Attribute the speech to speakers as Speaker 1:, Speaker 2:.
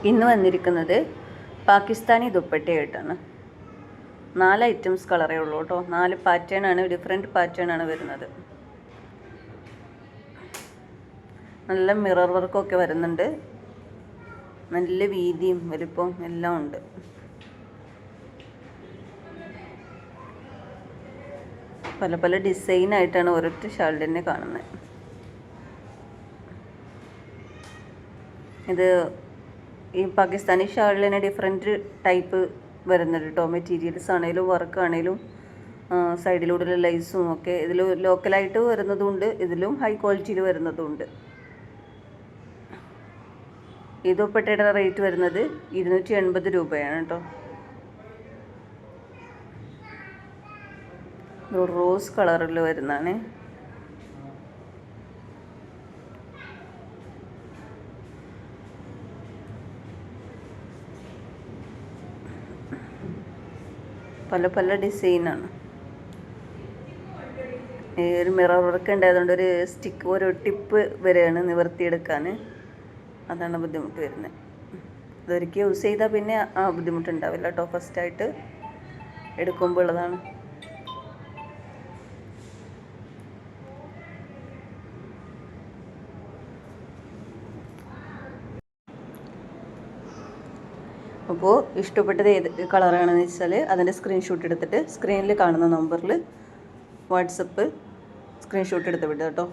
Speaker 1: ഇന്ന് വന്നിരിക്കുന്നത് പാകിസ്ഥാനി ദുപ്പട്ടയായിട്ടാണ്. 4 ഐറ്റംസ് കളറേ ഉള്ളൂ കേട്ടോ. 4 പാറ്റേൺ ആണ്, ഡിഫറെൻറ്റ് പാറ്റേൺ ആണ് വരുന്നത്. നല്ല മിറർ വർക്കൊക്കെ വരുന്നുണ്ട്. നല്ല വീതിയും വലിപ്പവും എല്ലാം ഉണ്ട്. പല പല ഡിസൈനായിട്ടാണ് ഒരൊറ്റ ഷാൾ തന്നെ കാണുന്നത്. ഇത് ഈ പാകിസ്ഥാനി ഷാളിൽ തന്നെ ഡിഫറെൻറ്റ് ടൈപ്പ് വരുന്നുണ്ട് കേട്ടോ. മെറ്റീരിയൽസ് ആണെങ്കിലും വർക്ക് ആണെങ്കിലും സൈഡിലൂടെ ലൈസും ഒക്കെ ഇതിൽ ലോക്കലായിട്ട് വരുന്നതുണ്ട്, ഇതിലും ഹൈ ക്വാളിറ്റിയിൽ വരുന്നതുണ്ട്. ഈ ദുപ്പട്ടയുടെ റേറ്റ് വരുന്നത് 280 രൂപയാണ് കേട്ടോ. റോസ് കളറിൽ വരുന്നതാണ്. പല പല ഡിസൈനാണ്. ഒരു മിറർ വർക്ക് ഉണ്ടായതുകൊണ്ട് ഒരു സ്റ്റിക്ക്, ഒരു ടിപ്പ് വരെയാണ് നിവർത്തിയെടുക്കാൻ. അതാണ് ബുദ്ധിമുട്ട് വരുന്നത്. അതൊരിക്കൽ യൂസ് ചെയ്താൽ പിന്നെ ആ ബുദ്ധിമുട്ടുണ്ടാവില്ല കേട്ടോ. ഫസ്റ്റായിട്ട് എടുക്കുമ്പോൾ ഉള്ളതാണ്. അപ്പോൾ ഇഷ്ടപ്പെട്ടത് ഏത് കളറാണെന്ന് വെച്ചാൽ അതിൻ്റെ സ്ക്രീൻഷോട്ട് എടുത്തിട്ട് സ്ക്രീനിൽ കാണുന്ന നമ്പറിൽ വാട്സപ്പ് സ്ക്രീൻഷോട്ട് എടുത്ത് വിടുക കേട്ടോ.